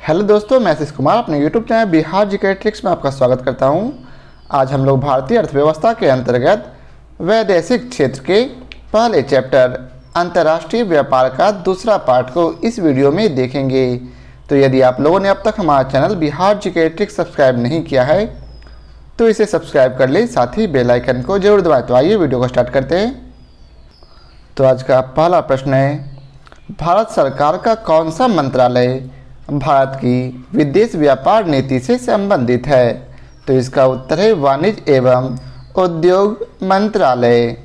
Hello दोस्तों, मैं आशीष कुमार अपने YouTube channel Bihar GK tricks में आपका स्वागत करता हूं। आज हम लोग भारतीय अर्थव्यवस्था के अंतर्गत वैदेशिक क्षेत्र के पहले चैप्टर अंतर्राष्ट्रीय व्यापार का दूसरा पार्ट को इस वीडियो में देखेंगे। तो यदि आप लोगों ने अब तक हमारा channel Bihar GK tricks subscribe नहीं किया है तो इसे सब्सक्राइब कर लें, साथ ही बेल आइकन को जरूर दबाएं। तो आइए वीडियो को स्टार्ट करते हैं। तो आज का पहला प्रश्न है, भारत सरकार का कौन सा मंत्रालय भारत की विदेश व्यापार नीति से संबंधित है? तो इसका उत्तर है वाणिज्य एवं उद्योग मंत्रालय।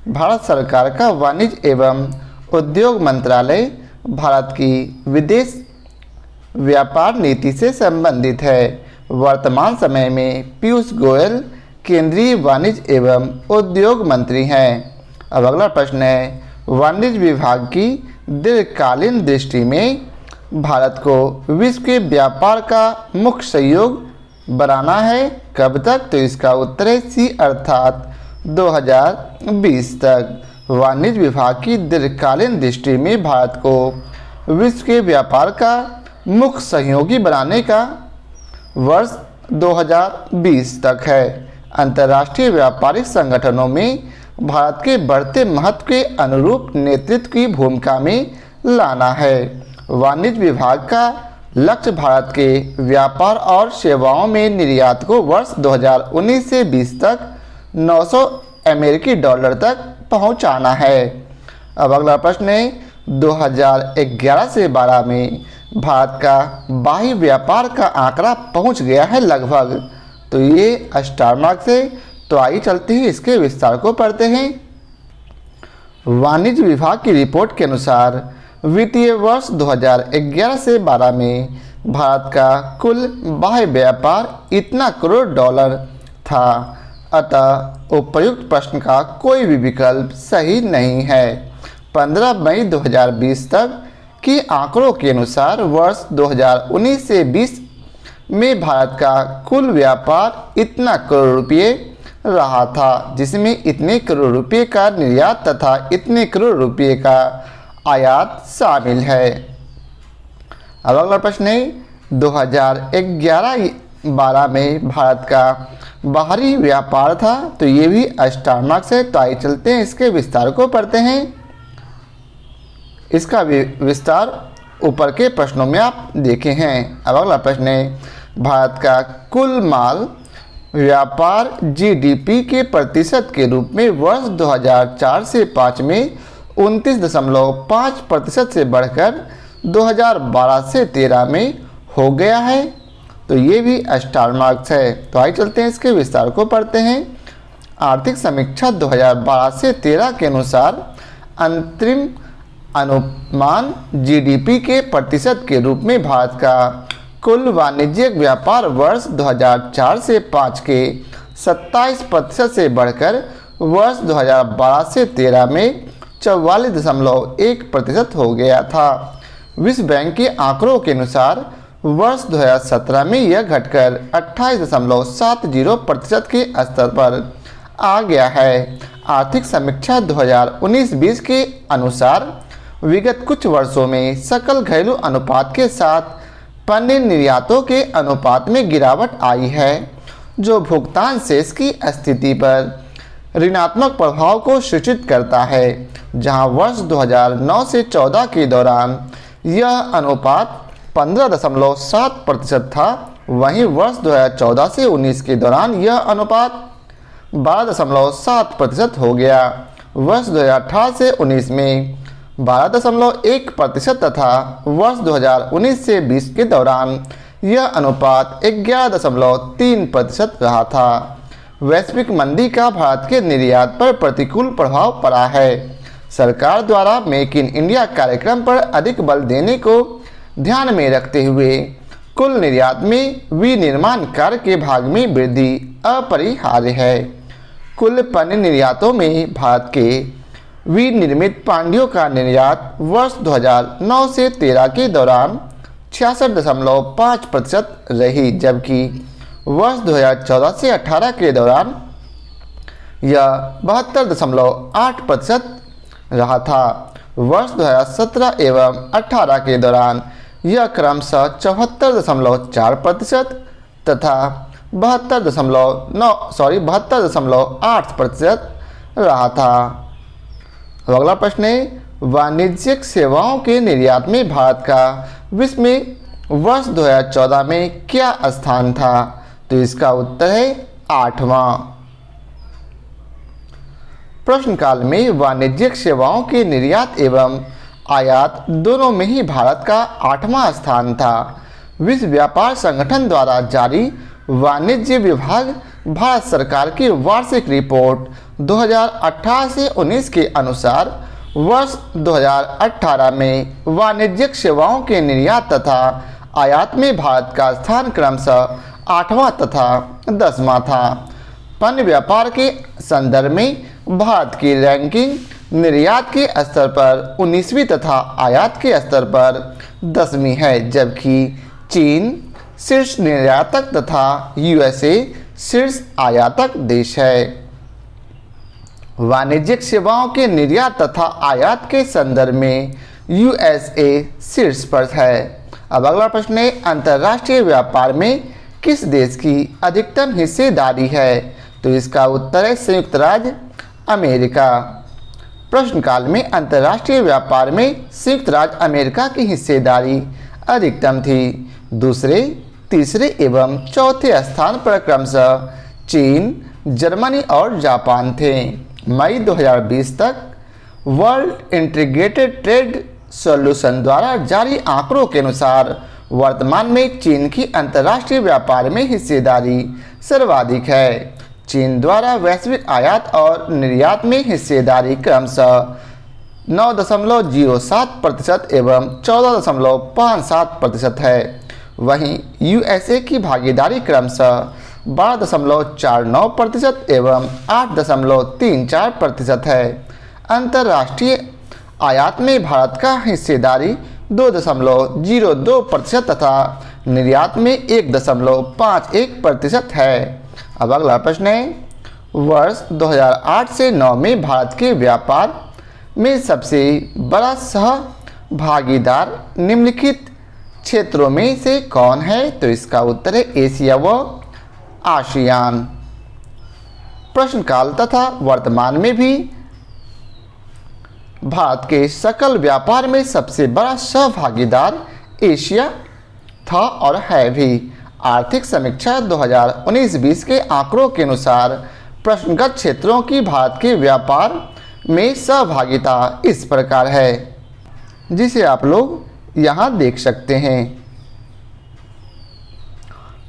भारत सरकार का वाणिज्य एवं उद्योग मंत्रालय भारत की विदेश व्यापार नीति से संबंधित है। वर्तमान समय में पीयूष गोयल केंद्रीय वाणिज्य एवं उद्योग मंत्री हैं। अब अगला प्रश्न है, वाणिज्य विभाग की दीर्घकालीन दृष्टि में भारत को विश्व के व्यापार का मुख्य सहयोग बनाना है, कब तक? तो इसका उत्तर है सी, अर्थात 2020 तक। वाणिज्य विभाग की दीर्घकालीन दृष्टि में भारत को विश्व के व्यापार का मुख्य सहयोगी बनाने का वर्ष 2020 तक है। अंतर्राष्ट्रीय व्यापारिक संगठनों में भारत के बढ़ते महत्व के अनुरूप नेतृत्व की भूमिका में लाना है। वाणिज्य विभाग का लक्ष्य भारत के व्यापार और सेवाओं में निर्यात को वर्ष 2019 से 20 तक 900 अमेरिकी डॉलर तक पहुंचाना है। अब अगला प्रश्न है, 2011 से 12 में भारत का बाह्य व्यापार का आंकड़ा पहुंच गया है लगभग। तो ये स्टार मार्क से। तो आइए चलते हैं इसके विस्तार को पढ़ते हैं। वाणिज्य विभाग की रिपोर्ट के अनुसार वित्तीय वर्ष 2011 से 12 में भारत का कुल बाह्य व्यापार इतना करोड़ डॉलर था। अतः उपर्युक्त प्रश्न का कोई भी विकल्प सही नहीं है। 15 मई 2020 तक के आंकड़ों के अनुसार वर्ष 2019 से 20 में भारत का कुल व्यापार इतना करोड़ रुपये रहा था, जिसमें इतने करोड़ रुपये का निर्यात तथा इतने करोड़ रुपये का आयात शामिल है। अब अगला प्रश्न है, 2011-12 में भारत का बाहरी व्यापार था। तो ये भी स्टार मार्क्स है। तो आइए चलते हैं इसके विस्तार को पढ़ते हैं। इसका विस्तार ऊपर के प्रश्नों में आप देखे हैं। अब अगला प्रश्न है, भारत का कुल माल व्यापार जीडीपी के प्रतिशत के रूप में वर्ष 2004 से 5 में 29.5% से बढ़कर 2012 से 13 में हो गया है। तो ये भी स्टार मार्क्स है। तो आइए चलते हैं इसके विस्तार को पढ़ते हैं। आर्थिक समीक्षा 2012 से 13 के अनुसार अंतरिम अनुमान जीडीपी के प्रतिशत के रूप में भारत का कुल वाणिज्यिक व्यापार वर्ष 2004 से 5 के 27% से बढ़कर वर्ष 2012 से 13 में 44.1% हो गया था। विश्व बैंक के आंकड़ों के अनुसार वर्ष 2017 में यह घटकर 28.70% के स्तर पर आ गया है। आर्थिक समीक्षा 2019-20 के अनुसार विगत कुछ वर्षों में सकल घरेलू अनुपात के साथ पण्य निर्यातों के अनुपात में गिरावट आई है, जो भुगतान शेष की स्थिति पर ऋणात्मक प्रभाव को सूचित करता है। जहां वर्ष 2009 से 14 के दौरान यह अनुपात 15.7% था, वहीं वर्ष 2014 से 19 के दौरान यह अनुपात 12.7% हो गया। वर्ष 2018 से 19 में 12.1% तथा वर्ष 2019 से 20 के दौरान यह अनुपात 11.3% रहा था। वैश्विक मंदी का भारत के निर्यात पर प्रतिकूल प्रभाव पड़ा है। सरकार द्वारा मेक इन इंडिया कार्यक्रम पर अधिक बल देने को ध्यान में रखते हुए कुल निर्यात में विनिर्माण कार्य के भाग में वृद्धि अपरिहार्य है। कुल पण्य निर्यातों में भारत के विनिर्मित पांडियों का निर्यात वर्ष 2009 से 13 के दौरान 66.5% रही, जबकि वर्ष 2014 से 18 के दौरान यह 72.8% रहा था। वर्ष 2017 एवं 18 के दौरान यह क्रमशः 74.4% तथा 72.8% रहा था। अब अगला प्रश्न है, वाणिज्यिक सेवाओं के निर्यात में भारत का विश्व में वर्ष 2014 में क्या स्थान था? तो इसका उत्तर है 8वां। प्रश्नकाल में वाणिज्यिक सेवाओं के निर्यात एवं आयात दोनों में ही भारत का 8वां स्थान था। विश्व व्यापार संगठन द्वारा जारी वाणिज्य विभाग भारत सरकार की वार्षिक रिपोर्ट 2018 से 19 के अनुसार वर्ष 2018 में वाणिज्यिक सेवाओं के निर्यात तथा आयात में भारत का स्थान क्रमशः 8वां तथा 10वां था। पण्य व्यापार के संदर्भ में भारत की रैंकिंग निर्यात के स्तर पर 19वीं तथा आयात के स्तर पर 10वीं है, जबकि चीन शीर्ष निर्यातक तथा यूएसए शीर्ष आयातक देश है। वाणिज्यिक सेवाओं के निर्यात तथा आयात के संदर्भ में यूएसए शीर्ष पर है। अब अगला प्रश्न है, अंतर्राष्ट्रीय व्यापार में किस देश की अधिकतम हिस्सेदारी है? तो इसका उत्तर है संयुक्त राज्य अमेरिका। प्रश्नकाल में अंतर्राष्ट्रीय व्यापार में संयुक्त राज्य अमेरिका की हिस्सेदारी अधिकतम थी। दूसरे, तीसरे एवं चौथे स्थान पर क्रमशः चीन, जर्मनी और जापान थे। मई 2020 तक वर्ल्ड इंटीग्रेटेड ट्रेड सॉल्यूशन द्वारा जारी आंकड़ों के अनुसार वर्तमान में चीन की अंतर्राष्ट्रीय व्यापार में हिस्सेदारी सर्वाधिक है। चीन द्वारा वैश्विक आयात और निर्यात में हिस्सेदारी क्रमशः 9.07% एवं 14.57% है। वहीं यूएसए की भागीदारी क्रमशः 12.49% एवं 8.34% है। अंतर्राष्ट्रीय आयात में भारत का हिस्सेदारी 2.02% तथा निर्यात में 1.51% है। अब अगला प्रश्न है, वर्ष 2008 से 9 में भारत के व्यापार में सबसे बड़ा सहभागीदार निम्नलिखित क्षेत्रों में से कौन है? तो इसका उत्तर है एशिया व आसियान। प्रश्नकाल तथा वर्तमान में भी भारत के सकल व्यापार में सबसे बड़ा सहभागीदार एशिया था और है भी। आर्थिक समीक्षा 2019-20 के आंकड़ों के अनुसार प्रश्नगत क्षेत्रों की भारत के व्यापार में सहभागिता इस प्रकार है, जिसे आप लोग यहाँ देख सकते हैं।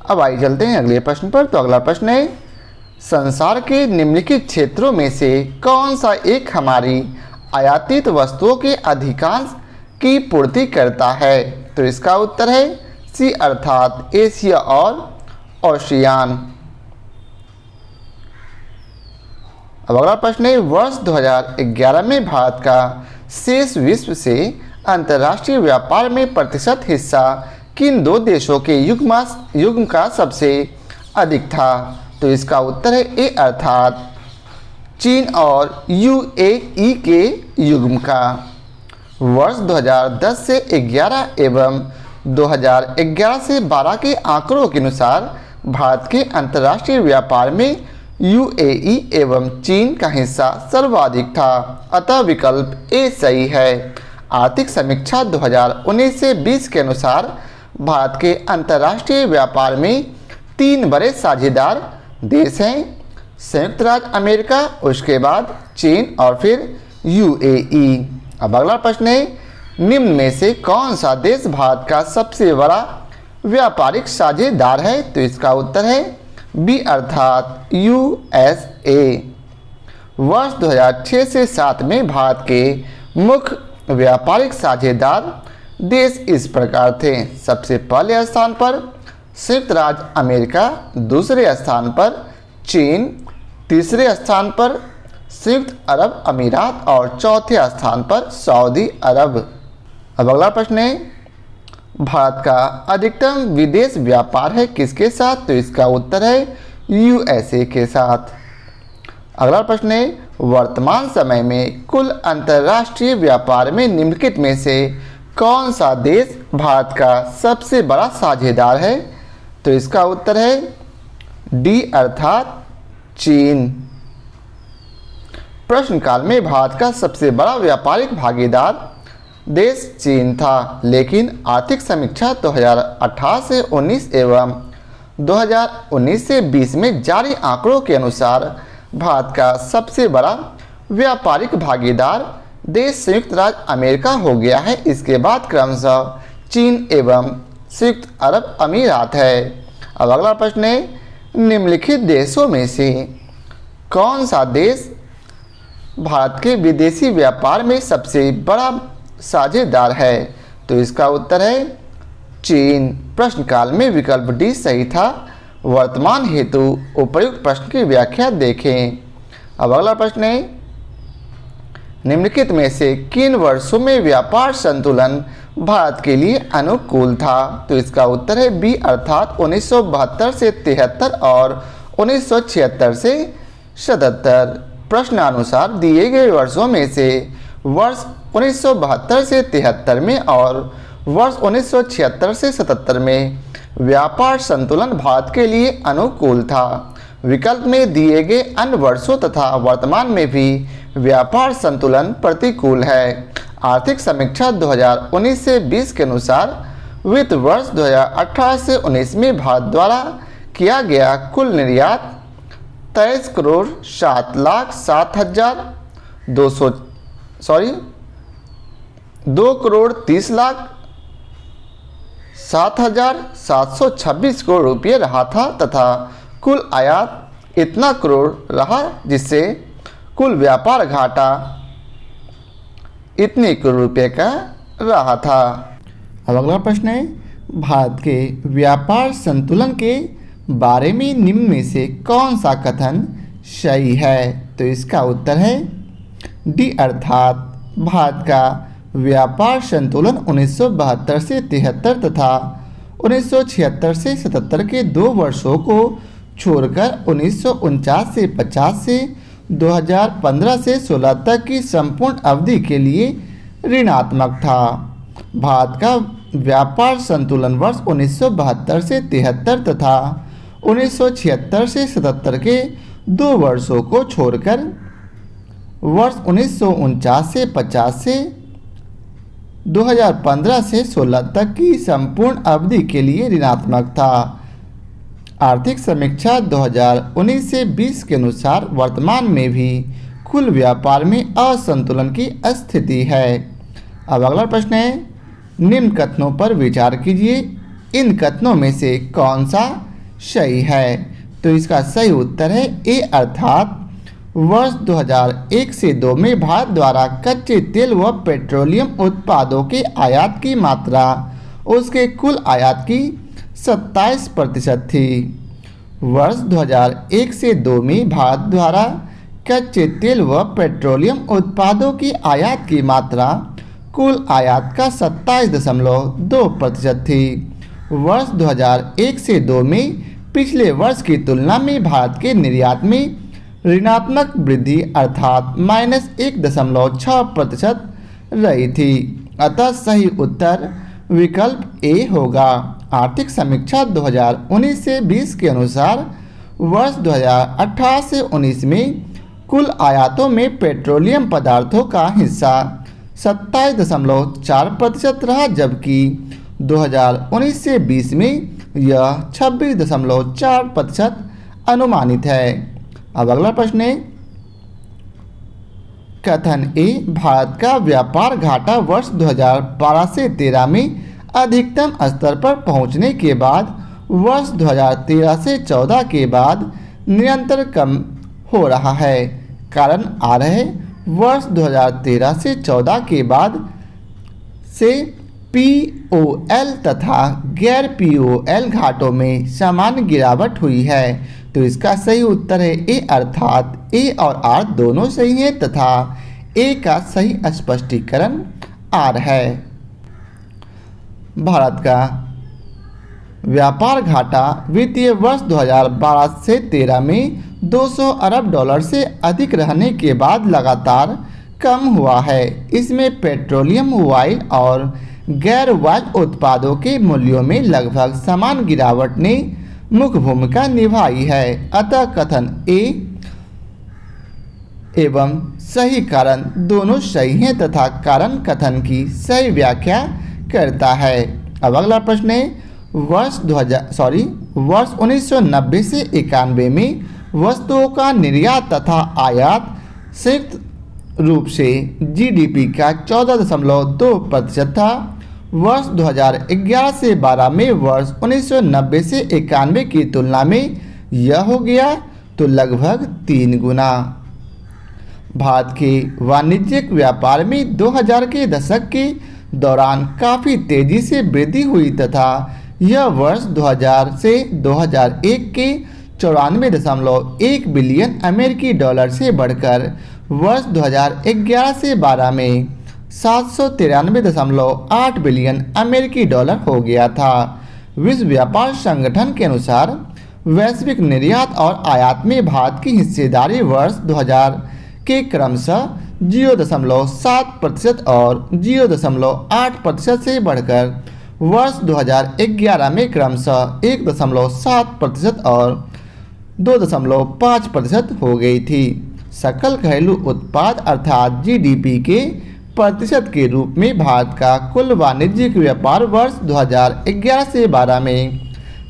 अब आइए चलते हैं अगले प्रश्न पर। तो अगला प्रश्न है, संसार के निम्नलिखित क्षेत्रों में से कौन सा एक हमारी आयातित वस्तुओं के अधिकांश की पूर्ति करता है? तो इसका उत्तर है सी अर्थात एशिया और ओशियान। अब अगला प्रश्न है, वर्ष 2011 में भारत का शेष विश्व से अंतर्राष्ट्रीय व्यापार में प्रतिशत हिस्सा किन दो देशों के युग्म का सबसे अधिक था? तो इसका उत्तर है ए अर्थात चीन और यूएई के युग्म का। वर्ष 2010 से 11 एवं 2011 से 12 के आंकड़ों के अनुसार भारत के अंतर्राष्ट्रीय व्यापार में यूएई एवं चीन का हिस्सा सर्वाधिक था, अतः विकल्प ए सही है। आर्थिक समीक्षा 2019 से 20 के अनुसार भारत के अंतर्राष्ट्रीय व्यापार में 3 बड़े साझेदार देश हैं, संयुक्त राज्य अमेरिका, उसके बाद चीन और फिर यूएई। अब अगला प्रश्न है, निम्न में से कौन सा देश भारत का सबसे बड़ा व्यापारिक साझेदार है? तो इसका उत्तर है बी अर्थात यूएसए। वर्ष 2006 से 7 में भारत के मुख्य व्यापारिक साझेदार देश इस प्रकार थे। सबसे पहले स्थान पर संयुक्त राज्य अमेरिका, दूसरे स्थान पर चीन, तीसरे स्थान पर संयुक्त अरब अमीरात और चौथे स्थान पर सऊदी अरब। अब अगला प्रश्न है, भारत का अधिकतम विदेश व्यापार है किसके साथ? तो इसका उत्तर है यूएसए के साथ। अगला प्रश्न है, वर्तमान समय में कुल अंतर्राष्ट्रीय व्यापार में निम्नलिखित में से कौन सा देश भारत का सबसे बड़ा साझेदार है? तो इसका उत्तर है डी अर्थात चीन। प्रश्नकाल में भारत का सबसे बड़ा व्यापारिक भागीदार देश चीन था, लेकिन आर्थिक समीक्षा 2018 से 19 एवं 2019 से 20 में जारी आंकड़ों के अनुसार भारत का सबसे बड़ा व्यापारिक भागीदार देश संयुक्त राज्य अमेरिका हो गया है। इसके बाद क्रमशः चीन एवं संयुक्त अरब अमीरात है। अब अगला प्रश्न है, निम्नलिखित देशों में से कौन सा देश भारत के विदेशी व्यापार में सबसे बड़ा साझेदार है? तो इसका उत्तर है चीन। प्रश्नकाल में विकल्प डी सही था। वर्तमान हेतु उपर्युक्त प्रश्न की व्याख्या देखें। अब अगला प्रश्न है, निम्नलिखित में से किन वर्षों में व्यापार संतुलन भारत के लिए अनुकूल था? तो इसका उत्तर है बी अर्थात 1972 से 73 और 1976 से 77। प्रश्नानुसार दिए गए वर्षों में से वर्ष 1972 से 73 में और वर्ष 1976 से 77 में व्यापार संतुलन भारत के लिए अनुकूल था। विकल्प में दिए गए अन्य वर्षों तथा वर्तमान में भी व्यापार संतुलन प्रतिकूल है। आर्थिक समीक्षा 2019 से 20 के अनुसार वित्त वर्ष 2018 से 19 में भारत द्वारा किया गया कुल निर्यात 23 करोड़ 2 करोड़ 30 लाख 7,726 करोड़ रुपये रहा था तथा कुल आयात इतना करोड़ रहा, जिससे कुल व्यापार घाटा इतने करोड़ रुपये का रहा था। अब अगला प्रश्न है, भारत के व्यापार संतुलन के बारे में निम्न में से कौन सा कथन सही है? तो इसका उत्तर है डी अर्थात भारत का व्यापार संतुलन 1972 से 73 तथा 1976 से 77 के 2 वर्षों को छोड़कर 1949 से 50 से 2015 से 16 तक की संपूर्ण अवधि के लिए ऋणात्मक था। भारत का व्यापार संतुलन वर्ष 1972 से 73 तथा 1976 से 77 के 2 वर्षों को छोड़कर वर्ष 1949 से 50 से 2015 से 16 तक की संपूर्ण अवधि के लिए ऋणात्मक था। आर्थिक समीक्षा 2019 से 20 के अनुसार वर्तमान में भी कुल व्यापार में असंतुलन की स्थिति है। अब अगला प्रश्न है, निम्न कथनों पर विचार कीजिए। इन कथनों में से कौन सा सही है? तो इसका सही उत्तर है ए अर्थात वर्ष 2001 से 2 में भारत द्वारा कच्चे तेल व पेट्रोलियम उत्पादों के आयात की मात्रा उसके कुल आयात की 27% थी। वर्ष 2001 से 2 में भारत द्वारा कच्चे तेल व पेट्रोलियम उत्पादों की आयात की मात्रा कुल आयात का 27.2% थी। वर्ष 2001 से 2 में पिछले वर्ष की तुलना में भारत के निर्यात में ऋणात्मक वृद्धि अर्थात -1.6% रही थी। अतः सही उत्तर विकल्प ए होगा। आर्थिक समीक्षा 2019 से 20 के अनुसार वर्ष 2018 से 19 में कुल आयातों में पेट्रोलियम पदार्थों का हिस्सा 27.4% रहा, जबकि 2019 से 20 में यह 26.4% अनुमानित है। अब अगला प्रश्न है, कथन ए भारत का व्यापार घाटा वर्ष 2012 से 13 में अधिकतम स्तर पर पहुंचने के बाद वर्ष 2013 से 14 के बाद निरंतर कम हो रहा है। कारण आ रहे वर्ष 2013 से 14 के बाद से POL तथा गैर POL घाटों में सामान्य गिरावट हुई है। तो इसका सही उत्तर है ए अर्थात ए और आर दोनों सही है तथा ए का सही स्पष्टीकरण आर है। भारत का व्यापार घाटा वित्तीय वर्ष 2012 से 13 में 200 अरब डॉलर से अधिक रहने के बाद लगातार कम हुआ है। इसमें पेट्रोलियम, ऑयल और गैर वाणिज्यिक उत्पादों के मूल्यों में लगभग समान गिरावट ने मुख्य भूमिका निभाई है। अतः कथन ए एवं सही कारण दोनों सही हैं तथा कारण कथन की सही व्याख्या करता है। अब अगला प्रश्न है, वर्ष 1990 से 91 में वस्तुओं का निर्यात तथा आयात संयुक्त रूप से जीडीपी का 14.2% था। वर्ष 2011 से 12 में वर्ष 1990 से 91 की तुलना में यह हो गया तो लगभग 3 गुना। भारत के वाणिज्यिक व्यापार में 2000 के दशक के दौरान काफ़ी तेज़ी से वृद्धि हुई तथा यह वर्ष 2000 से 2001 के 94.1 बिलियन अमेरिकी डॉलर से बढ़कर वर्ष 2011 से 12 में 793.8 बिलियन अमेरिकी डॉलर हो गया था। विश्व व्यापार संगठन के अनुसार वैश्विक निर्यात और आयात में भारत की हिस्सेदारी वर्ष 2000 के क्रमशः 0.7% और 0.8% से बढ़कर वर्ष 2011 में क्रमशः 1.7% और 2.5% हो गई थी। सकल घरेलू उत्पाद अर्थात जीडीपी के प्रतिशत के रूप में भारत का कुल वाणिज्यिक व्यापार वर्ष 2011 से 12 में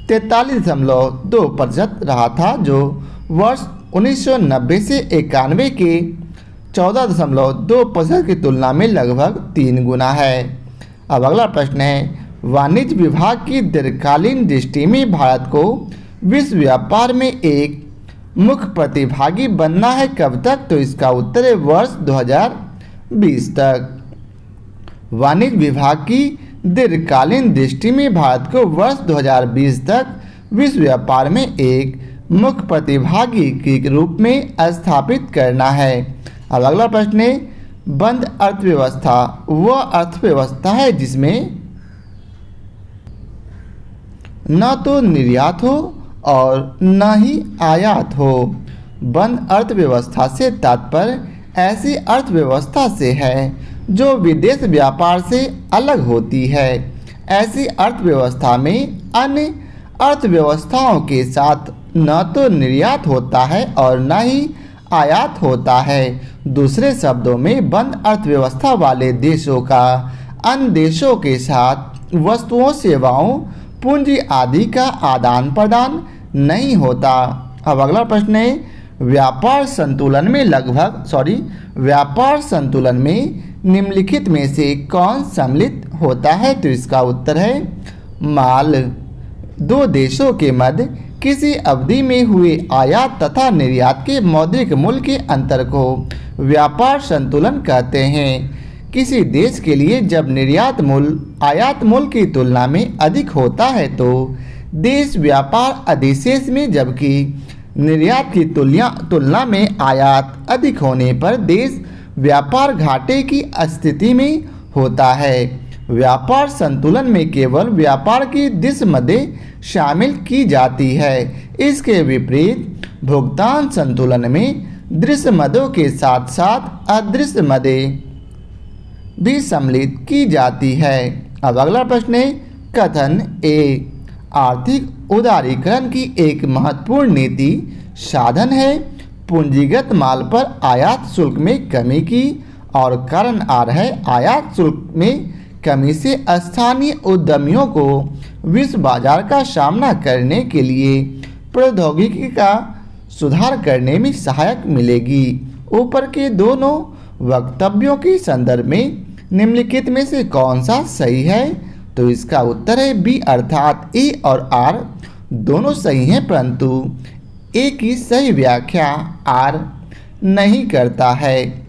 43.2% रहा था, जो वर्ष 1990 से 91 के 14.2% की तुलना में लगभग 3 गुना है। अब अगला प्रश्न है, वाणिज्य विभाग की दीर्घकालीन दृष्टि में भारत को विश्व व्यापार में एक मुख्य प्रतिभागी बनना है कब तक? तो इसका उत्तर है वर्ष 2020 तक। वाणिज्य विभाग की दीर्घकालीन दृष्टि में भारत को वर्ष 2020 तक विश्व व्यापार में एक मुख्य प्रतिभागी के रूप में स्थापित करना है। अब अगला प्रश्न है, बंद अर्थव्यवस्था वह अर्थव्यवस्था है जिसमें न तो निर्यात हो और न ही आयात हो। बंद अर्थव्यवस्था से तात्पर्य ऐसी अर्थव्यवस्था से है जो विदेश व्यापार से अलग होती है। ऐसी अर्थव्यवस्था में अन्य अर्थव्यवस्थाओं के साथ न तो निर्यात होता है और न ही आयात होता है। दूसरे शब्दों में बंद अर्थव्यवस्था वाले देशों का अन्य देशों के साथ वस्तुओं, सेवाओं, पूंजी आदि का आदान प्रदान नहीं होता। अब अगला प्रश्न है, व्यापार संतुलन में निम्नलिखित में से कौन सम्मिलित होता है? तो इसका उत्तर है माल। दो देशों के मध्य किसी अवधि में हुए आयात तथा निर्यात के मौद्रिक मूल्य के अंतर को व्यापार संतुलन कहते हैं। किसी देश के लिए जब निर्यात मूल्य आयात मूल्य की तुलना में अधिक होता है तो देश व्यापार अधिशेष में, जबकि निर्यात की तुलना में आयात अधिक होने पर देश व्यापार घाटे की स्थिति में होता है। व्यापार संतुलन में केवल व्यापार की दृश्य मदें शामिल की जाती है। इसके विपरीत भुगतान संतुलन में दृश्य मदों के साथ साथ अदृश्य मदें भी सम्मिलित की जाती है। अब अगला प्रश्न है, कथन ए आर्थिक उदारीकरण की एक महत्वपूर्ण नीति साधन है पूंजीगत माल पर आयात शुल्क में कमी की, और कारण आर है आयात शुल्क में कमी से स्थानीय उद्यमियों को विश्व बाजार का सामना करने के लिए प्रौद्योगिकी का सुधार करने में सहायक मिलेगी। ऊपर के दोनों वक्तव्यों के संदर्भ में निम्नलिखित में से कौन सा सही है? तो इसका उत्तर है बी, अर्थात ए और आर दोनों सही हैं, परंतु ए की सही व्याख्या आर नहीं करता है।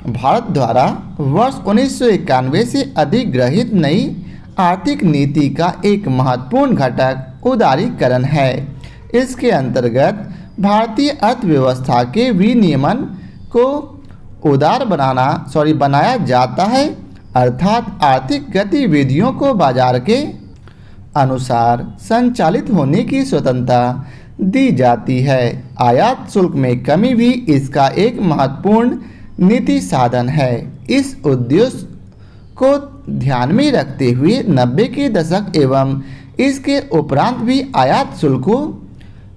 भारत द्वारा वर्ष 1991 से अधिग्रहित नई आर्थिक नीति का एक महत्वपूर्ण घटक उदारीकरण है। इसके अंतर्गत भारतीय अर्थव्यवस्था के विनियमन को बनाया जाता है, अर्थात आर्थिक गतिविधियों को बाजार के अनुसार संचालित होने की स्वतंत्रता दी जाती है। आयात शुल्क में कमी भी इसका एक महत्वपूर्ण नीति साधन है। इस उद्देश्य को ध्यान में रखते हुए 90 के दशक एवं इसके उपरांत भी आयात शुल्कों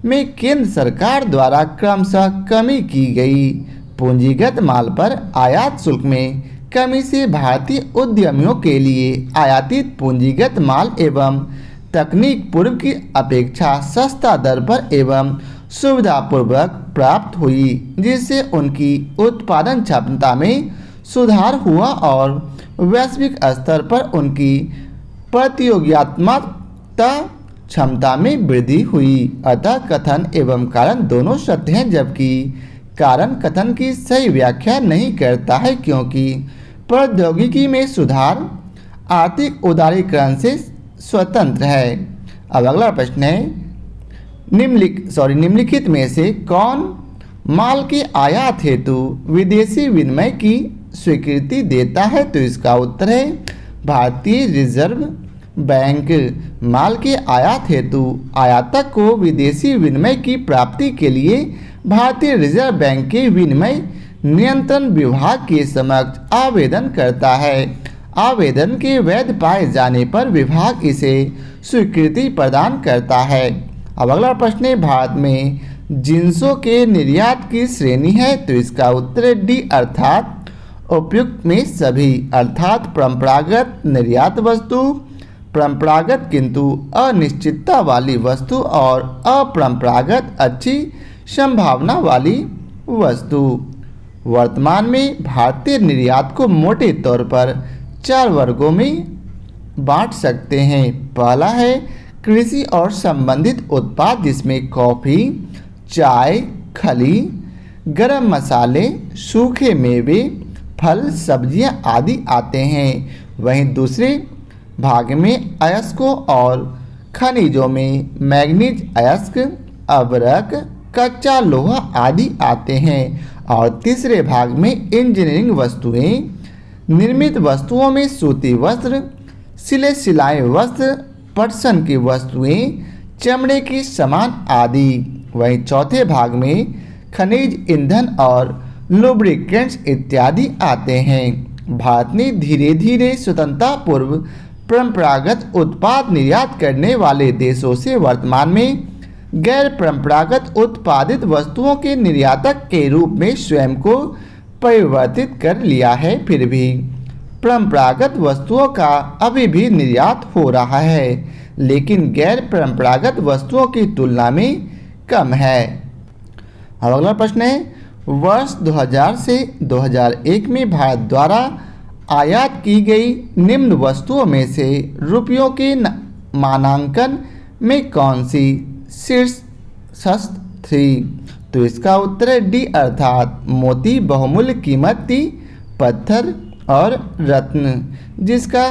में केंद्र सरकार द्वारा क्रमशः कमी की गई। पूंजीगत माल पर आयात शुल्क में कमी से भारतीय उद्यमियों के लिए आयातित पूंजीगत माल एवं तकनीक पूर्व की अपेक्षा सस्ता दर पर एवं सुविधापूर्वक प्राप्त हुई, जिससे उनकी उत्पादन क्षमता में सुधार हुआ और वैश्विक स्तर पर उनकी प्रतियोगितात्मकता क्षमता में वृद्धि हुई। अतः कथन एवं कारण दोनों सत्य हैं, जबकि कारण कथन की सही व्याख्या नहीं करता है, क्योंकि प्रौद्योगिकी में सुधार आर्थिक उदारीकरण से स्वतंत्र है। अब अगला प्रश्न है, निम्नलिखित में से कौन माल के आयात हेतु विदेशी विनिमय की स्वीकृति देता है? तो इसका उत्तर है भारतीय रिजर्व बैंक। माल के आयात हेतु आयातक को विदेशी विनिमय की प्राप्ति के लिए भारतीय रिजर्व बैंक के विनिमय नियंत्रण विभाग के समक्ष आवेदन करता है। आवेदन के वैध पाए जाने पर विभाग इसे स्वीकृति प्रदान करता है। अब अगला प्रश्न है, भारत में जिंसों के निर्यात की श्रेणी है? तो इसका उत्तर है डी अर्थात उपयुक्त में सभी, अर्थात परंपरागत निर्यात वस्तु, परंपरागत किंतु अनिश्चितता वाली वस्तु और अपरंपरागत अच्छी संभावना वाली वस्तु। वर्तमान में भारतीय निर्यात को मोटे तौर पर 4 वर्गों में बांट सकते हैं। पहला है कृषि और संबंधित उत्पाद, जिसमें कॉफ़ी, चाय, खली, गरम मसाले, सूखे मेवे, फल, सब्जियां आदि आते हैं। वहीं दूसरे भाग में अयस्कों और खनिजों में मैग्नीज अयस्क, अभ्रक, कच्चा लोहा आदि आते हैं। और तीसरे भाग में इंजीनियरिंग वस्तुएं, निर्मित वस्तुओं में सूती वस्त्र, सिलाए वस्त्र, पटसन की वस्तुएं, चमड़े के सामान आदि। वहीं चौथे भाग में खनिज, ईंधन और लुब्रिकेंट्स इत्यादि आते हैं। भारत ने धीरे धीरे स्वतंत्रता पूर्व परंपरागत उत्पाद निर्यात करने वाले देशों से वर्तमान में गैर परंपरागत उत्पादित वस्तुओं के निर्यातक के रूप में स्वयं को परिवर्तित कर लिया है। फिर भी परंपरागत वस्तुओं का अभी भी निर्यात हो रहा है, लेकिन गैर परंपरागत वस्तुओं की तुलना में कम है। अब अगला प्रश्न है, वर्ष 2000 से 2001 में भारत द्वारा आयात की गई निम्न वस्तुओं में से रुपयों के मानांकन में कौन सी शीर्षस्थ थी? तो इसका उत्तर है डी अर्थात मोती, बहुमूल्य कीमती पत्थर और रत्न, जिसका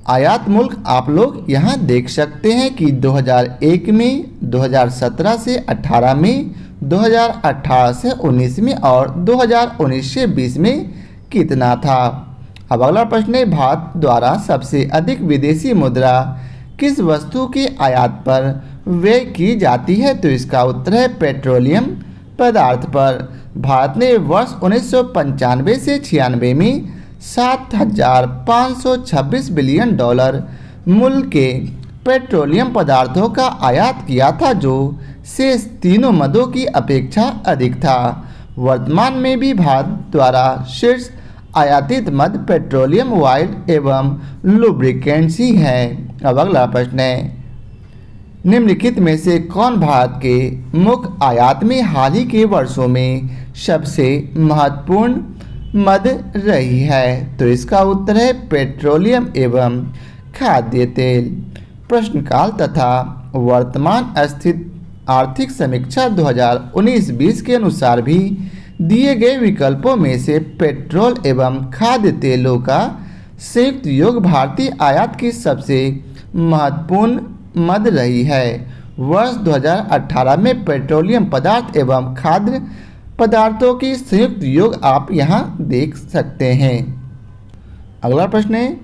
आयात मुल्क आप लोग यहाँ देख सकते हैं कि 2001 में, 2017 से 18 में, 2018 से 19 में और 2019 से 20 में कितना था। अब अगला प्रश्न है, भारत द्वारा सबसे अधिक विदेशी मुद्रा किस वस्तु के आयात पर व्यय की जाती है? तो इसका उत्तर है पेट्रोलियम पदार्थ पर। भारत ने वर्ष 1995 से 96 में 7,526 बिलियन डॉलर मूल्य के पेट्रोलियम पदार्थों का आयात किया था, जो शेष तीनों मदों की अपेक्षा अधिक था। वर्तमान में भी भारत द्वारा शीर्ष आयातित मद पेट्रोलियम, ऑयल एवं लुब्रिकेंट्स ही है। अब अगला प्रश्न है, निम्नलिखित में से कौन भारत के मुख्य आयात में हाल ही के वर्षों में सबसे महत्वपूर्ण मद रही है? तो इसका उत्तर है पेट्रोलियम एवं खाद्य तेल। प्रश्नकाल तथा वर्तमान स्थित आर्थिक समीक्षा 2019-20 के अनुसार भी दिए गए विकल्पों में से पेट्रोल एवं खाद्य तेलों का संयुक्त योग भारतीय आयात की सबसे महत्वपूर्ण मद रही है। वर्ष 2018 में पेट्रोलियम पदार्थ एवं खाद्य पदार्थों की संयुक्त योग आप यहाँ देख सकते हैं। अगला प्रश्न है,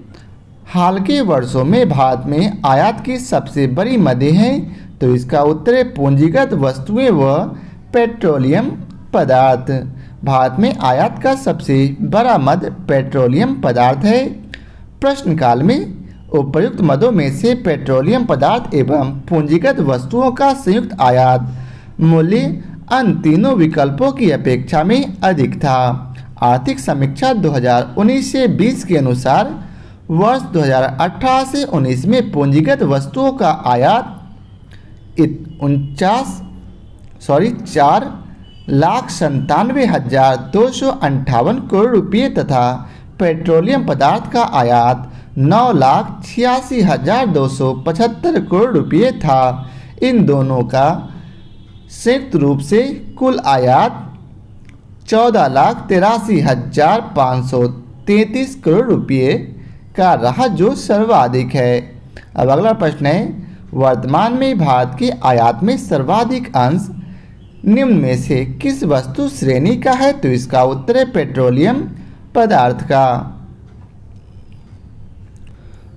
हाल के वर्षों में भारत में आयात की सबसे बड़ी मदें हैं? तो इसका उत्तर है पूंजीगत वस्तुएं व पेट्रोलियम पदार्थ। भारत में आयात का सबसे बड़ा मद पेट्रोलियम पदार्थ है। प्रश्नकाल में उपर्युक्त मदों में से पेट्रोलियम पदार्थ एवं पूंजीगत वस्तुओं का संयुक्त आयात मूल्य अन्य तीनों विकल्पों की अपेक्षा में अधिक था। आर्थिक समीक्षा 2019 से 20 के अनुसार वर्ष 2018 से 19 में पूंजीगत वस्तुओं का आयात 4,97,258 करोड़ रुपये तथा पेट्रोलियम पदार्थ का आयात 9,86,275 करोड़ रुपये था। इन दोनों का संयुक्त रूप से कुल आयात 14,83,533 करोड़ रुपये का रहा, जो सर्वाधिक है। अब अगला प्रश्न है, वर्तमान में भारत के आयात में सर्वाधिक अंश निम्न में से किस वस्तु श्रेणी का है? तो इसका उत्तर है पेट्रोलियम पदार्थ का।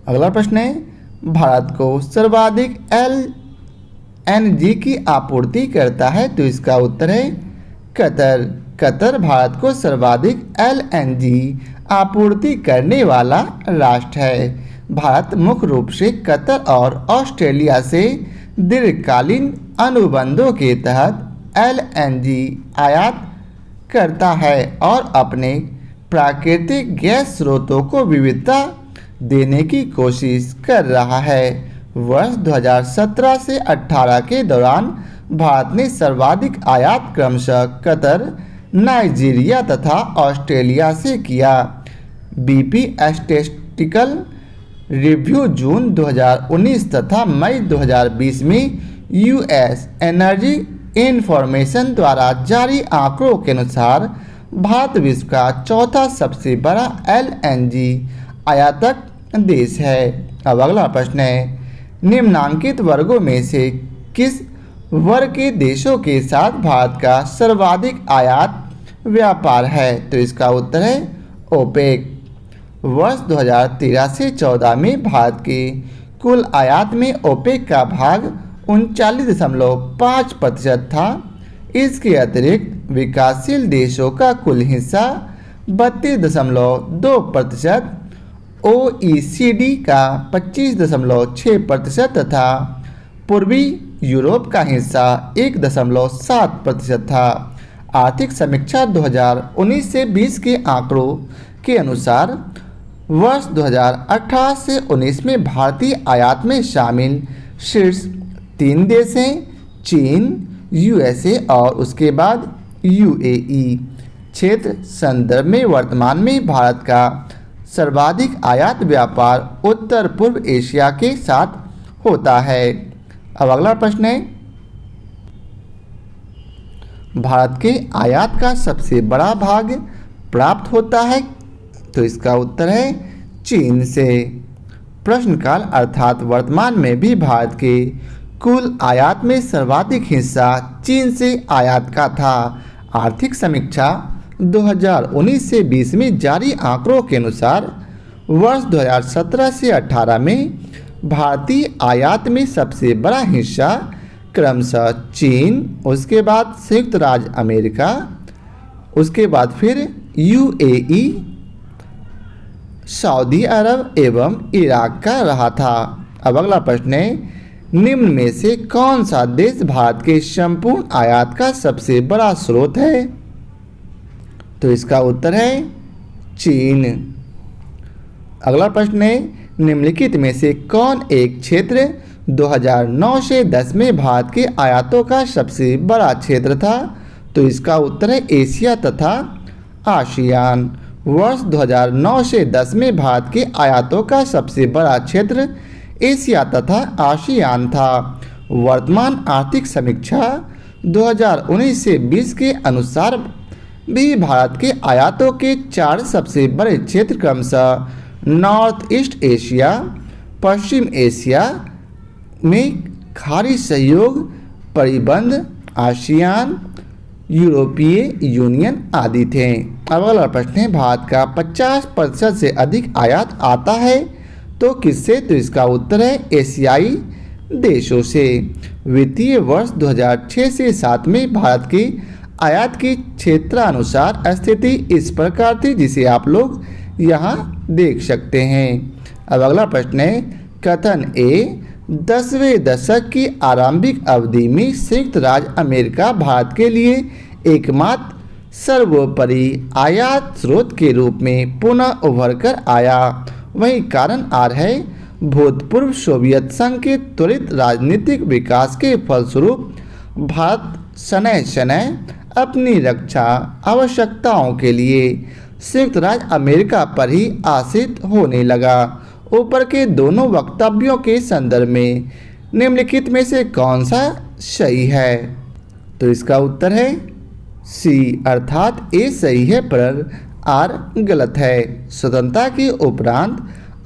अगला प्रश्न है, भारत को सर्वाधिक एलएनजी की आपूर्ति करता है? तो इसका उत्तर है कतर। कतर भारत को सर्वाधिक एलएनजी आपूर्ति करने वाला राष्ट्र है। भारत मुख्य रूप से कतर और ऑस्ट्रेलिया से दीर्घकालीन अनुबंधों के तहत एलएनजी आयात करता है और अपने प्राकृतिक गैस स्रोतों को विविधता देने की कोशिश कर रहा है। वर्ष 2017 से 18 के दौरान भारत ने सर्वाधिक आयात क्रमशः कतर, नाइजीरिया तथा ऑस्ट्रेलिया से किया। बीपी स्टैटिस्टिकल रिव्यू जून 2019 तथा मई 2020 में यूएस एनर्जी इंफॉर्मेशन द्वारा जारी आंकड़ों के अनुसार भारत विश्व का चौथा सबसे बड़ा एलएनजी आयातक देश है। अब अगला प्रश्न है, निम्नांकित वर्गों में से किस वर्ग के देशों के साथ भारत का सर्वाधिक आयात व्यापार है? तो इसका उत्तर है ओपेक। वर्ष 2013 से 14 में भारत के कुल आयात में ओपेक का भाग 39.5% था। इसके अतिरिक्त विकासशील देशों का कुल हिस्सा 32.2%, ओईसीडी का 25.6% तथा पूर्वी यूरोप का हिस्सा 1.7% था। आर्थिक समीक्षा 2019 से 20 के आंकड़ों के अनुसार वर्ष 2018 से 19 में भारतीय आयात में शामिल शीर्ष 3 देश हैं, चीन, यूएसए और उसके बाद यूएई। क्षेत्र संदर्भ में वर्तमान में भारत का सर्वाधिक आयात व्यापार उत्तर पूर्व एशिया के साथ होता है। अब अगला प्रश्न है, भारत के आयात का सबसे बड़ा भाग प्राप्त होता है? तो इसका उत्तर है चीन से। प्रश्नकाल अर्थात वर्तमान में भी भारत के कुल आयात में सर्वाधिक हिस्सा चीन से आयात का था। आर्थिक समीक्षा 2019 से 20 में जारी आंकड़ों के अनुसार वर्ष 2017 से 18 में भारतीय आयात में सबसे बड़ा हिस्सा क्रमशः चीन, उसके बाद संयुक्त राज्य अमेरिका, उसके बाद फिर यूएई, सऊदी अरब एवं इराक का रहा था। अब अगला प्रश्न है, निम्न में से कौन सा देश भारत के संपूर्ण आयात का सबसे बड़ा स्रोत है? तो इसका उत्तर है चीन। अगला प्रश्न है, निम्नलिखित में से कौन एक क्षेत्र 2009 से 10 में भारत के आयातों का सबसे बड़ा क्षेत्र था? तो इसका उत्तर है एशिया तथा आसियान। वर्ष 2009 से 10 में भारत के आयातों का सबसे बड़ा क्षेत्र एशिया तथा आसियान था। वर्तमान आर्थिक समीक्षा 2019 से 20 के अनुसार भी भारत के आयातों के 4 सबसे बड़े क्षेत्र क्रमशः नॉर्थ ईस्ट एशिया, पश्चिम एशिया में खाड़ी सहयोग परिबंध, आसियान, यूरोपीय यूनियन आदि थे। अब अगला प्रश्न है, भारत का 50% से अधिक आयात आता है तो किससे? तो इसका उत्तर है एशियाई देशों से। वित्तीय वर्ष 2006 से 7 में भारत के आयात की क्षेत्रानुसार स्थिति इस प्रकार थी, जिसे आप लोग यहाँ देख सकते हैं। अब अगला प्रश्न है, कथन ए 10वें दशक की आरंभिक अवधि में संयुक्त राज्य अमेरिका भारत के लिए एकमात्र सर्वोपरि आयात स्रोत के रूप में पुनः उभर कर आया। वही कारण आर है, भूतपूर्व सोवियत संघ के त्वरित राजनीतिक विकास के फलस्वरूप भारत शनैः शनैः अपनी रक्षा आवश्यकताओं के लिए संयुक्त राज्य अमेरिका पर ही आश्रित होने लगा। ऊपर के दोनों वक्तव्यों के संदर्भ में निम्नलिखित में से कौन सा सही है? तो इसका उत्तर है सी, अर्थात ए सही है पर आर गलत है। स्वतंत्रता के उपरांत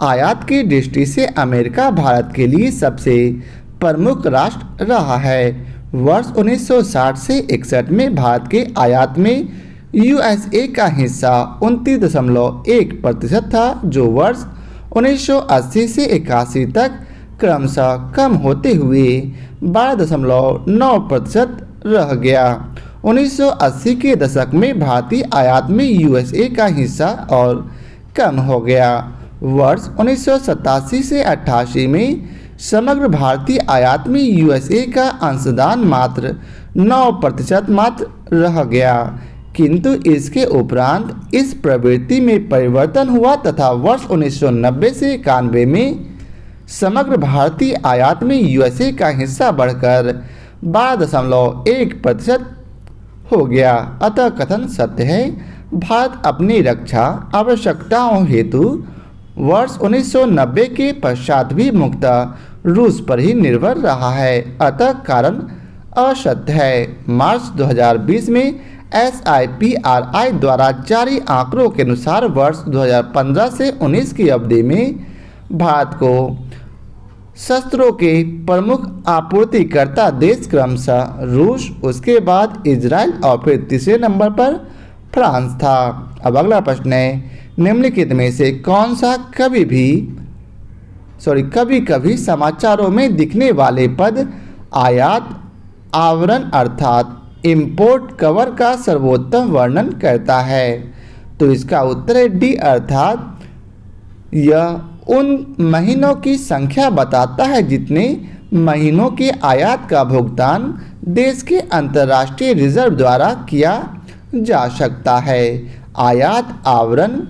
आयात की दृष्टि से अमेरिका भारत के लिए सबसे प्रमुख राष्ट्र रहा है। वर्ष 1960 से 61 में भारत के आयात में यूएसए का हिस्सा 29.1% था, जो वर्ष 1980 से 81 तक क्रमशः कम होते हुए 12.9% रह गया। 1980 के दशक में भारतीय आयात में यूएसए का हिस्सा और कम हो गया। वर्ष 1987 से 88 में समग्र भारतीय आयात में यूएसए का अंशदान मात्र 9% मात्र रह गया, किंतु इसके उपरांत इस प्रवृत्ति में परिवर्तन हुआ तथा वर्ष 1990 से 91 में समग्र भारतीय आयात में यूएसए का हिस्सा बढ़कर 12.1% हो गया। अतः कथन सत्य है, भारत अपनी रक्षा आवश्यकताओं हेतु वर्ष 1990 के पश्चात भी मुख्यतः रूस पर ही निर्भर रहा है। अतः कारण असत्य है। मार्च 2020 में SIPRI द्वारा जारी आंकड़ों के अनुसार वर्ष 2015 से 19 की अवधि में भारत को शस्त्रों के प्रमुख आपूर्तिकर्ता देश क्रमशः रूस, उसके बाद इजराइल और फिर तीसरे नंबर पर फ्रांस था। अब अगला प्रश्न है, निम्नलिखित में से कौन सा कभी कभी समाचारों में दिखने वाले पद आयात आवरण अर्थात इंपोर्ट कवर का सर्वोत्तम वर्णन करता है? तो इसका उत्तर है डी, अर्थात यह उन महीनों की संख्या बताता है जितने महीनों के आयात का भुगतान देश के अंतर्राष्ट्रीय रिजर्व द्वारा किया जा सकता है। आयात आवरण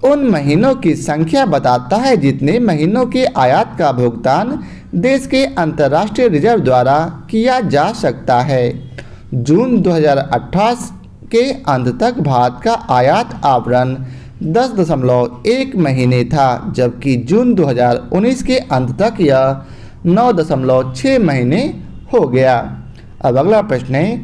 उन महीनों की संख्या बताता है जितने महीनों के आयात का भुगतान देश के अंतर्राष्ट्रीय रिजर्व द्वारा किया जा सकता है। जून 2018 के अंत तक भारत का आयात आवरण 10.1 महीने था, जबकि जून 2019 के अंत तक यह 9.6 महीने हो गया। अब अगला प्रश्न है,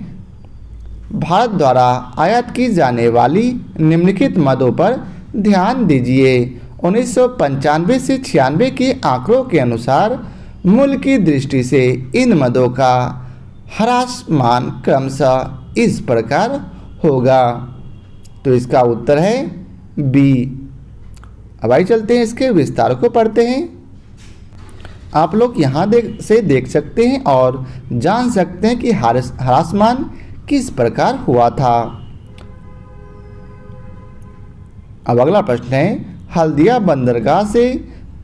भारत द्वारा आयात की जाने वाली निम्नलिखित मदों पर ध्यान दीजिए। 1995 से 96 के आंकड़ों के अनुसार मूल्य की दृष्टि से इन मदों का ह्रासमान क्रमशः इस प्रकार होगा। तो इसका उत्तर है बी। अब आइए चलते हैं इसके विस्तार को पढ़ते हैं। आप लोग यहाँ देख सकते हैं और जान सकते हैं कि ह्रासमान किस प्रकार हुआ था। अब अगला प्रश्न है, हल्दिया बंदरगाह से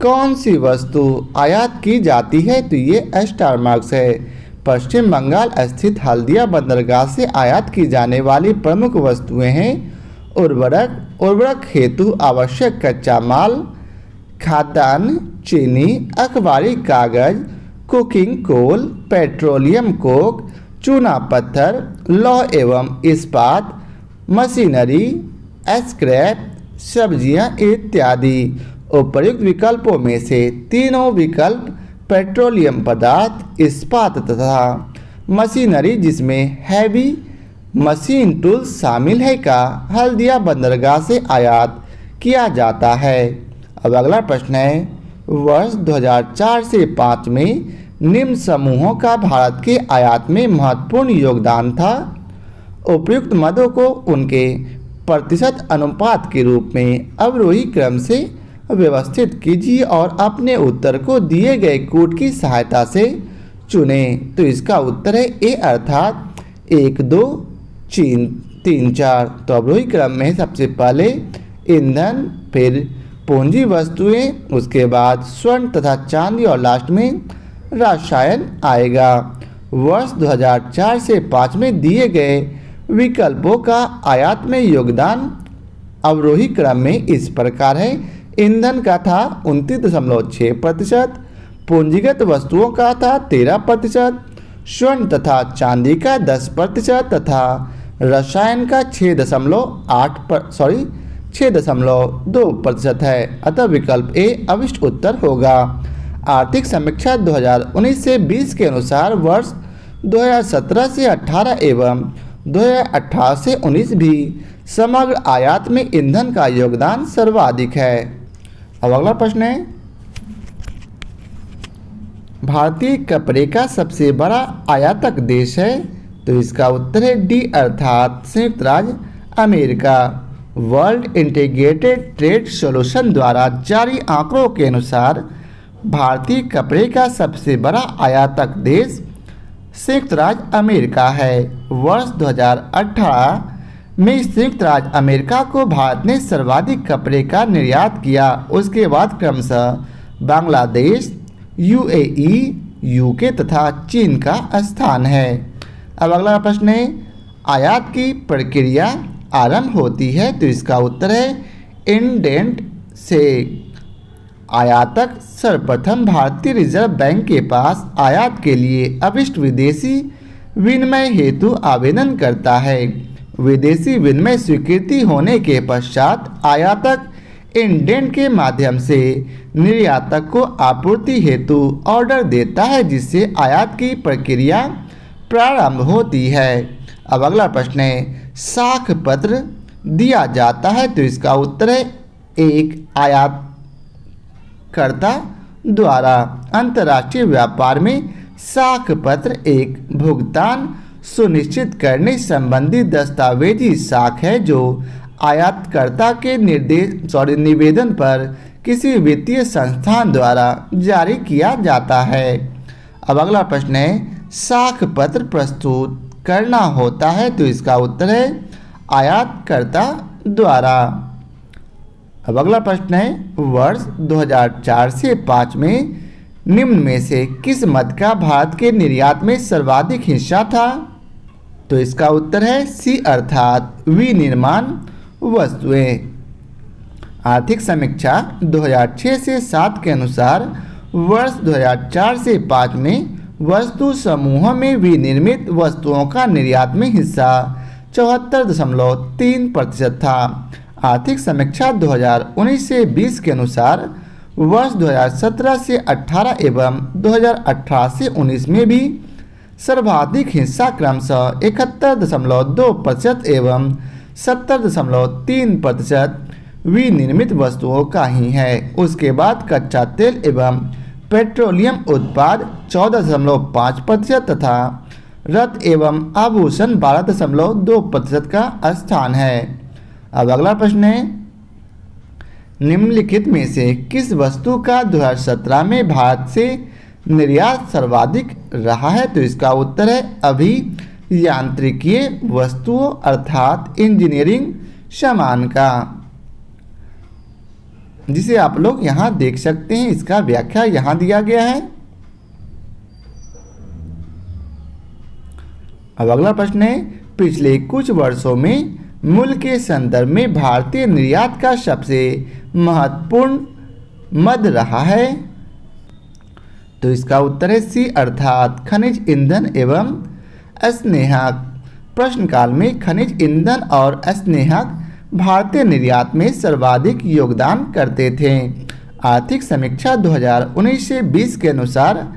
कौन सी वस्तु आयात की जाती है? तो ये स्टार मार्क्स है। पश्चिम बंगाल स्थित हल्दिया बंदरगाह से आयात की जाने वाली प्रमुख वस्तुएं हैं उर्वरक हेतु आवश्यक कच्चा माल, खाद्यान्न, चीनी, अखबारी कागज, कुकिंग कोल, पेट्रोलियम कोक, चूना पत्थर, लौह एवं इस्पात, मशीनरी, स्क्रैप, सब्जियां इत्यादि। उपर्युक्त विकल्पों में से तीनों विकल्प पेट्रोलियम पदार्थ, इस्पात तथा मशीनरी जिसमें हैवी मशीन टूल्स शामिल है का हल्दिया बंदरगाह से आयात किया जाता है। अब अगला प्रश्न है, वर्ष 2004 से 5 में निम्न समूहों का भारत के आयात में महत्वपूर्ण योगदान था। उपयुक्त मदों को उनके प्रतिशत अनुपात के रूप में अवरोही क्रम से व्यवस्थित कीजिए और अपने उत्तर को दिए गए कूट की सहायता से चुनें। तो इसका उत्तर है ए, अर्थात 1, 2, चीन 3-4। तो अवरोही क्रम में सबसे पहले ईंधन, फिर पूंजी वस्तुएं, उसके बाद स्वर्ण तथा चांदी और लास्ट में रसायन आएगा। वर्ष 2004 से 5 में दिए गए विकल्पों का आयात में योगदान अवरोही क्रम में इस प्रकार है। ईंधन का था 29.6%, पूंजीगत वस्तुओं का था 13%, स्वर्ण तथा चांदी का 10% तथा रसायन का 6.2% है। अतः विकल्प ए अभिष्ट उत्तर होगा। आर्थिक समीक्षा 2019 से 20 के अनुसार वर्ष 2017 से 18 एवं 2018 से 19 भी समग्र आयात में ईंधन का योगदान सर्वाधिक है। अब अगला प्रश्न है, भारतीय कपड़े का सबसे बड़ा आयातक देश है। तो इसका उत्तर है डी अर्थात संयुक्त राज्य America. World integrated trade solution द्वारा जारी आंकड़ों के अनुसार भारतीय कपड़े का सबसे बड़ा आयातक देश संयुक्त राज्य अमेरिका है। वर्ष 2018 में संयुक्त राज्य अमेरिका को भारत ने सर्वाधिक कपड़े का निर्यात किया। उसके बाद क्रमशः बांग्लादेश, यूएई, यूके तथा चीन का स्थान है। अब अगला प्रश्न है, आयात की प्रक्रिया आरंभ होती है। तो इसका उत्तर है इंडेंट से। आयातक सर्वप्रथम भारतीय रिजर्व बैंक के पास आयात के लिए अभिष्ट विदेशी विनिमय हेतु आवेदन करता है। विदेशी विनिमय स्वीकृति होने के पश्चात आयातक इंडेंट के माध्यम से निर्यातक को आपूर्ति हेतु ऑर्डर देता है, जिससे आयात की प्रक्रिया प्रारंभ होती है। अब अगला प्रश्न है, साख पत्र दिया जाता है। तो इसका उत्तर है एक आयातकर्ता द्वारा। अंतर्राष्ट्रीय व्यापार में साख पत्र एक भुगतान सुनिश्चित करने संबंधी दस्तावेजी साख है, जो आयातकर्ता के निवेदन पर किसी वित्तीय संस्थान द्वारा जारी किया जाता है। अब अगला प्रश्न है, साख पत्र प्रस्तुत करना होता है। तो इसका उत्तर है आयातकर्ता द्वारा। अब अगला प्रश्न है, वर्ष 2004 से 5 में निम्न में से किस मद का भारत के निर्यात में सर्वाधिक हिस्सा था। तो इसका उत्तर है सी अर्थात विनिर्माण वस्तुएं। आर्थिक समीक्षा 2006 से 7 के अनुसार वर्ष 2004 से 5 में वस्तु समूहों में विनिर्मित वस्तुओं का निर्यात में हिस्सा 74.3% था। आर्थिक समीक्षा 2019 से 20 के अनुसार वर्ष 2017 से 18 एवं 2018 से 19 में भी सर्वाधिक हिस्सा क्रमशः 71.2% एवं 70.3% विनिर्मित वस्तुओं का ही है। उसके बाद कच्चा तेल एवं पेट्रोलियम उत्पाद 14.5% तथा रत्न एवं आभूषण 12.2% का स्थान है। अब अगला प्रश्न है, निम्नलिखित में से किस वस्तु का 2017 में भारत से निर्यात सर्वाधिक रहा है। तो इसका उत्तर है अभियांत्रिकीय वस्तुओं अर्थात इंजीनियरिंग सामान का, जिसे आप लोग यहाँ देख सकते हैं। इसका व्याख्या यहाँ दिया गया है। अब अगला प्रश्न है, पिछले कुछ वर्षों में मूल्य के संदर्भ में भारतीय निर्यात का सबसे महत्वपूर्ण मद रहा है। तो इसका उत्तर है सी अर्थात खनिज ईंधन एवं स्नेहक। प्रश्नकाल में खनिज ईंधन और स्नेहक भारतीय निर्यात में सर्वाधिक योगदान करते थे। आर्थिक समीक्षा 2019 से 20 के अनुसार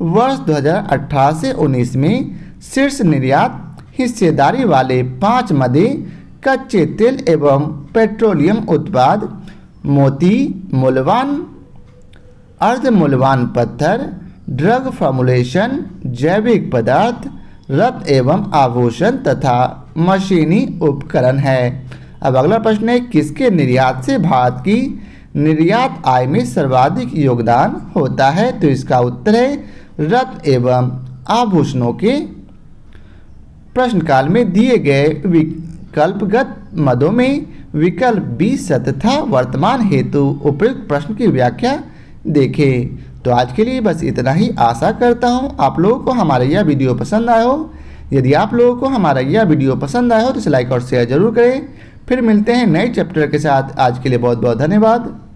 वर्ष 2018 से 19 में शीर्ष निर्यात हिस्सेदारी वाले 5 मदे कच्चे तेल एवं पेट्रोलियम उत्पाद मोती, मूल्यवान अर्धमूल्यवान पत्थर, ड्रग फॉर्मुलेशन, जैविक पदार्थ, रत्न एवं आभूषण तथा मशीनी उपकरण है। अब अगला प्रश्न है, किसके निर्यात से भारत की निर्यात आय में सर्वाधिक योगदान होता है। तो इसका उत्तर है रत्न एवं आभूषणों के प्रश्न काल में दिए गए विकल्पगत मदों में विकल्प बी सत्य था वर्तमान हेतु उपयुक्त प्रश्न की व्याख्या देखें। तो आज के लिए बस इतना ही। आशा करता हूँ आप लोगों को हमारा यह वीडियो पसंद आया हो। यदि आप लोगों को हमारा यह वीडियो पसंद आया हो तो इसे लाइक और शेयर जरूर करें। फिर मिलते हैं नए चैप्टर के साथ। आज के लिए बहुत बहुत धन्यवाद।